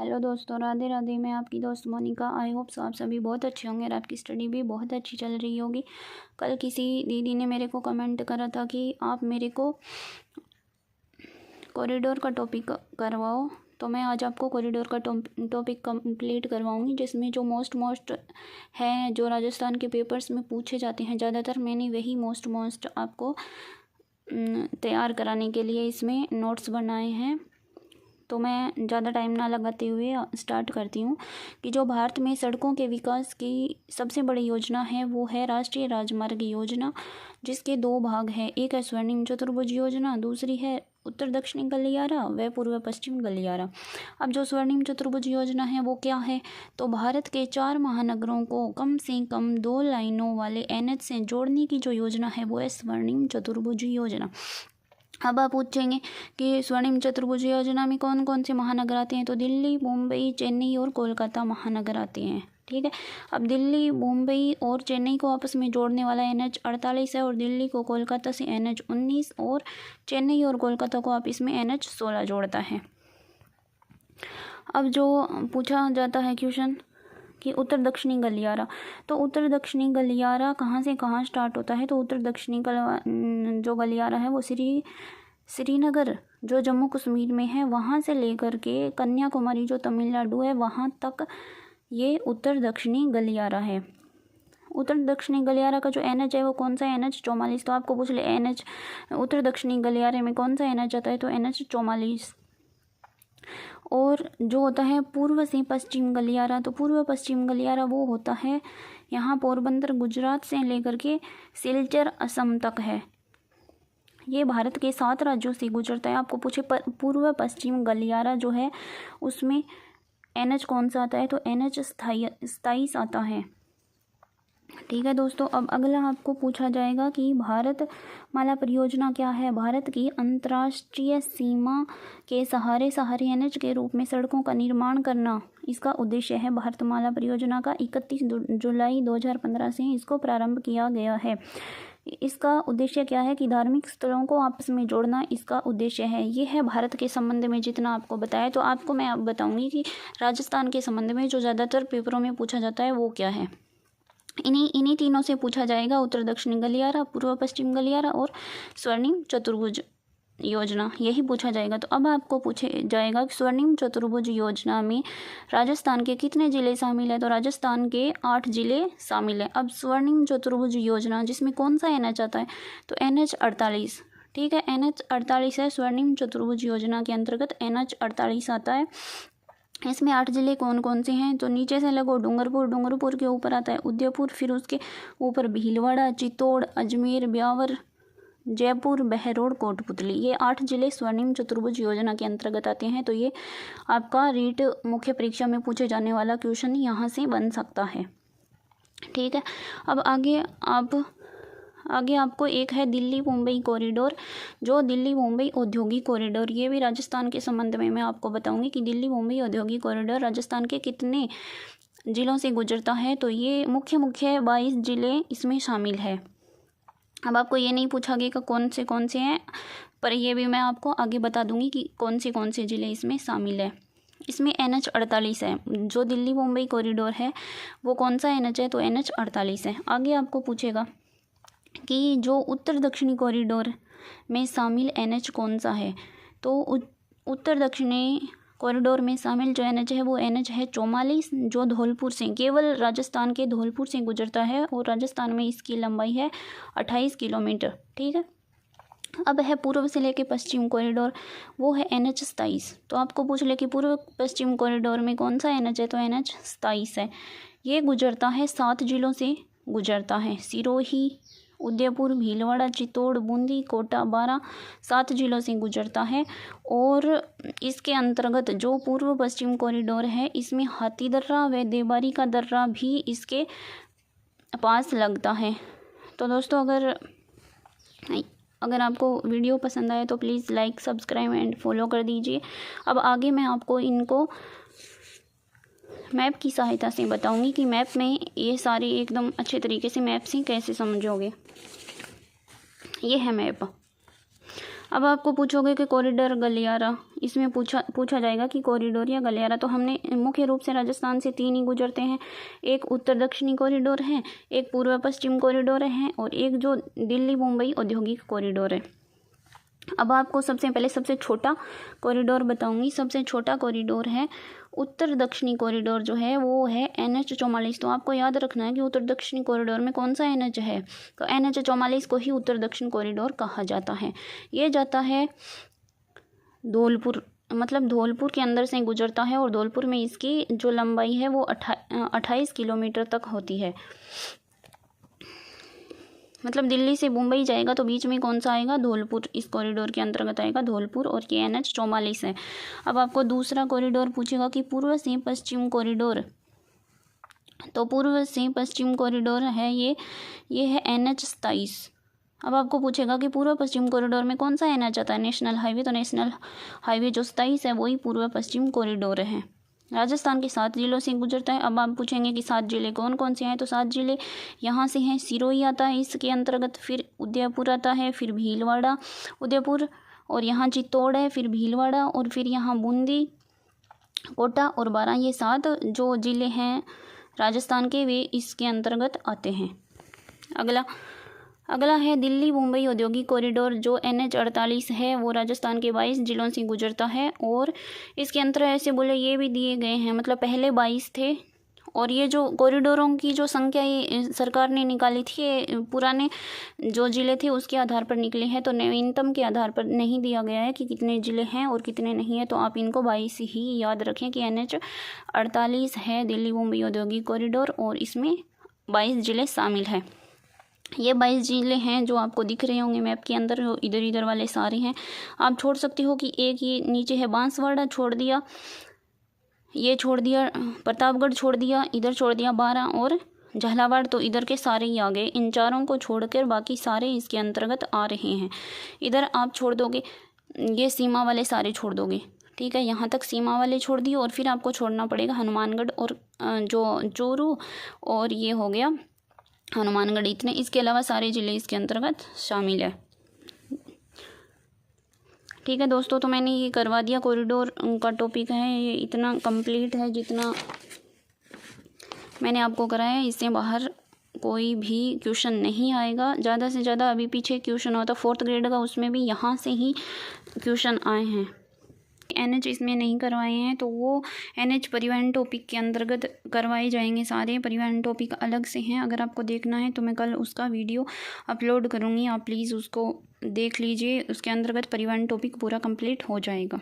Hello दोस्तों, राधे राधे। मैं आपकी दोस्त मोनिका। आई होप सो आप सभी बहुत अच्छे होंगे और आपकी स्टडी भी बहुत अच्छी चल रही होगी। कल किसी दीदी ने मेरे को कमेंट करा था कि आप मेरे को कॉरिडोर का टॉपिक करवाओ, तो मैं आज आपको कॉरिडोर का टॉपिक कंप्लीट करवाऊंगी, जिसमें जो मोस्ट है, जो राजस्थान के पेपर्स में पूछे जाते हैं ज़्यादातर, मैंने वही मोस्ट आपको तैयार कराने के लिए इसमें नोट्स बनाए हैं। तो मैं ज़्यादा टाइम ना लगाते हुए स्टार्ट करती हूँ कि जो भारत में सड़कों के विकास की सबसे बड़ी योजना है वो है राष्ट्रीय राजमार्ग योजना, जिसके दो भाग हैं। एक है स्वर्णिम चतुर्भुज योजना, दूसरी है उत्तर दक्षिणी गलियारा व पूर्व पश्चिम गलियारा। अब जो स्वर्णिम चतुर्भुज योजना है वो क्या है, तो भारत के 4 महानगरों को कम से कम 2 लाइनों वाले NH से जोड़ने की जो योजना है वो है स्वर्णिम चतुर्भुज योजना। अब आप पूछेंगे कि स्वर्णिम चतुर्भुज योजना में कौन कौन से महानगर आते हैं, तो दिल्ली, मुंबई, चेन्नई और कोलकाता महानगर आते हैं। ठीक है। अब दिल्ली, मुंबई और चेन्नई को आपस में जोड़ने वाला NH 48 है, और दिल्ली को कोलकाता से NH 19, और चेन्नई और कोलकाता को आपस में NH 16 जोड़ता है। अब जो पूछा जाता है क्वेश्चन कि उत्तर दक्षिणी गलियारा, तो उत्तर दक्षिणी गलियारा कहाँ से कहाँ स्टार्ट होता है, तो उत्तर दक्षिणी जो गलियारा है वो श्रीनगर जो जम्मू कश्मीर में है वहाँ से लेकर के कन्याकुमारी जो तमिलनाडु है वहाँ तक ये उत्तर दक्षिणी गलियारा है। उत्तर दक्षिणी गलियारा का जो NH है वो कौन सा है, NH 44। तो आपको पूछ ले NH उत्तर दक्षिणी गलियारे में कौन सा NH आता है, तो NH 44। और जो होता है पूर्व से पश्चिम गलियारा, तो पूर्व पश्चिम गलियारा वो होता है यहाँ पोरबंदर गुजरात से लेकर के सिलचर असम तक है। ये भारत के 7 राज्यों से गुजरता है। आपको पूछे पूर्व पश्चिम गलियारा जो है उसमें NH कौन सा आता है, तो NH 27 आता है। ठीक है दोस्तों। अब अगला आपको पूछा जाएगा कि भारत माला परियोजना क्या है। भारत की अंतर्राष्ट्रीय सीमा के सहारे NH के रूप में सड़कों का निर्माण करना इसका उद्देश्य है। भारतमाला परियोजना का 31 जुलाई 2015 से इसको प्रारंभ किया गया है। इसका उद्देश्य क्या है कि धार्मिक स्थलों को आपस में जोड़ना इसका उद्देश्य है। ये है भारत के संबंध में जितना आपको बताया। तो आपको मैं अब बताऊंगी कि राजस्थान के संबंध में जो ज़्यादातर पेपरों में पूछा जाता है वो क्या है। इन्हीं तीनों से पूछा जाएगा, उत्तर दक्षिणी गलियारा, पूर्व पश्चिम गलियारा और स्वर्णिम चतुर्भुज योजना, यही पूछा जाएगा। तो अब आपको पूछे जाएगा कि स्वर्णिम चतुर्भुज योजना में राजस्थान के कितने ज़िले शामिल है, तो राजस्थान के 8 ज़िले शामिल है। अब स्वर्णिम चतुर्भुज योजना जिसमें कौन सा NH आता है, तो NH 48। ठीक है, NH 48 है। स्वर्णिम चतुर्भुज योजना के अंतर्गत NH 48 आता है। इसमें 8 ज़िले कौन कौन से हैं, तो नीचे से लगो डूंगरपुर के ऊपर आता है उदयपुर, फिर उसके ऊपर भीलवाड़ा, चित्तौड़, अजमेर, ब्यावर, जयपुर, बहरोड, कोटपुतली। ये 8 ज़िले स्वर्णिम चतुर्भुज योजना के अंतर्गत आते हैं। तो ये आपका रीट मुख्य परीक्षा में पूछे जाने वाला क्वेश्चन यहाँ से बन सकता है। ठीक है। अब आगे आपको एक है दिल्ली मुंबई कॉरिडोर, जो दिल्ली मुंबई औद्योगिक कॉरिडोर, ये भी राजस्थान के संबंध में मैं आपको बताऊंगी कि दिल्ली मुंबई औद्योगिक कॉरिडोर राजस्थान के कितने ज़िलों से गुजरता है, तो ये मुख्य 22 ज़िले इसमें शामिल है। अब आपको ये नहीं पूछा गया कि कौन से हैं, पर ये भी मैं आपको आगे बता दूंगी कि कौन से ज़िले इसमें शामिल है। इसमें NH 48 है। जो दिल्ली मुंबई कॉरिडोर है वो कौन सा NH है, तो NH 48 है। आगे आपको पूछेगा कि जो उत्तर दक्षिणी कॉरिडोर में शामिल NH कौन सा है, तो उत्तर दक्षिणी कॉरिडोर में शामिल जो NH है वो NH है 44, जो धौलपुर से, केवल राजस्थान के धौलपुर से गुजरता है, और राजस्थान में इसकी लंबाई है 28 किलोमीटर। ठीक है। अब है पूर्व से लेके पश्चिम कॉरिडोर, वो है NH 27। तो आपको पूछ ले कि पूर्व पश्चिम कॉरिडोर में कौन सा NH है, तो NH 27 है। ये गुजरता है 7 ज़िलों से गुजरता है, सिरोही, उदयपुर, भीलवाड़ा, चित्तौड़, बूंदी, कोटा, बारां, 7 ज़िलों से गुजरता है। और इसके अंतर्गत जो पूर्व पश्चिम कॉरिडोर है इसमें हाथीदर्रा व देबारी का दर्रा भी इसके पास लगता है। तो दोस्तों अगर आपको वीडियो पसंद आए तो please like, subscribe and follow कर दीजिए। अब आगे मैं आपको इनको मैप की सहायता से बताऊंगी कि मैप में ये सारे एकदम अच्छे तरीके से मैप से कैसे समझोगे। ये है मैप। अब आपको पूछोगे कि कॉरिडोर गलियारा, इसमें पूछा जाएगा कि कॉरिडोर या गलियारा। तो हमने मुख्य रूप से राजस्थान से 3 ही गुजरते हैं। एक उत्तर दक्षिणी कॉरिडोर है, एक पूर्व पश्चिम कॉरिडोर है और एक जो दिल्ली मुंबई औद्योगिक कॉरिडोर है। अब आपको सबसे पहले सबसे छोटा कॉरिडोर बताऊंगी। सबसे छोटा कॉरिडोर है उत्तर दक्षिणी कॉरिडोर, जो है वो है NH-44। तो आपको याद रखना है कि उत्तर दक्षिणी कॉरिडोर में कौन सा NH है, तो NH-44 को ही उत्तर दक्षिण कॉरिडोर कहा जाता है। ये जाता है धौलपुर, मतलब धौलपुर के अंदर से गुजरता है और धौलपुर में इसकी जो लंबाई है वो 28 किलोमीटर तक होती है। मतलब दिल्ली से मुंबई जाएगा तो बीच में कौन सा आएगा, धौलपुर इस कॉरिडोर के अंतर्गत आएगा धौलपुर, और ये NH-44 है। अब आपको दूसरा कॉरिडोर पूछेगा कि पूर्व से पश्चिम कॉरिडोर। तो पूर्व से पश्चिम कॉरिडोर है ये है NH-27। अब आपको पूछेगा कि पूर्व पश्चिम कॉरिडोर में कौन सा NH आता है, नेशनल हाईवे। तो नेशनल हाईवे जो 27 है वही पूर्व पश्चिम कॉरिडोर है। राजस्थान के 7 जिलों से गुजरता है। अब आप पूछेंगे कि 7 जिले कौन कौन से हैं, तो 7 जिले यहाँ से हैं। सिरोही आता है इसके अंतर्गत, फिर उदयपुर आता है, फिर भीलवाड़ा, उदयपुर, और यहाँ चित्तौड़ है, फिर भीलवाड़ा, और फिर यहाँ बूंदी, कोटा और बारां। ये 7 जो जिले हैं राजस्थान के, वे इसके अंतर्गत आते हैं। अगला है दिल्ली मुंबई औद्योगिक कॉरिडोर, जो NH-48 है, वो राजस्थान के 22 जिलों से गुजरता है। और इसके अंतर ऐसे बोले ये भी दिए गए हैं, मतलब पहले 22 थे, और ये जो कॉरिडोरों की जो संख्या ये सरकार ने निकाली थी, ये पुराने जो ज़िले थे उसके आधार पर निकले हैं, तो नवीनतम के आधार पर नहीं दिया गया है कि कितने ज़िले हैं और कितने नहीं है। तो आप इनको 22 ही याद रखें कि NH-48 है दिल्ली मुंबई औद्योगिक कॉरिडोर, और इसमें 22 ज़िले शामिल हैं। ये 22 जिले हैं जो आपको दिख रहे होंगे मैप के अंदर, जो इधर इधर वाले सारे हैं। आप छोड़ सकते हो कि एक ये नीचे है बांसवाड़ा, छोड़ दिया, ये छोड़ दिया प्रतापगढ़, छोड़ दिया इधर, छोड़ दिया बारां और झालावाड़, तो इधर के सारे ही आ गए। इन चारों को छोड़कर बाकी सारे इसके अंतर्गत आ रहे हैं। इधर आप छोड़ दोगे, ये सीमा वाले सारे छोड़ दोगे, ठीक है, यहाँ तक सीमा वाले छोड़ दिए, और फिर आपको छोड़ना पड़ेगा हनुमानगढ़ और जो चूरू, और ये हो गया हनुमानगढ़। इतने, इसके अलावा सारे ज़िले इसके अंतर्गत शामिल है। ठीक है दोस्तों, तो मैंने ये करवा दिया, कॉरिडोर का टॉपिक है ये, इतना कंप्लीट है जितना मैंने आपको कराया है। इससे बाहर कोई भी क्वेश्चन नहीं आएगा। ज़्यादा से ज़्यादा अभी पीछे क्वेश्चन होता 4th ग्रेड का, उसमें भी यहाँ से ही क्वेश्चन आए हैं। NH इसमें नहीं करवाए हैं, तो वो NH परिवहन टॉपिक के अंतर्गत करवाए जाएंगे। सारे परिवहन टॉपिक अलग से हैं। अगर आपको देखना है तो मैं कल उसका वीडियो अपलोड करूँगी, आप प्लीज़ उसको देख लीजिए। उसके अंतर्गत परिवहन टॉपिक पूरा कंप्लीट हो जाएगा।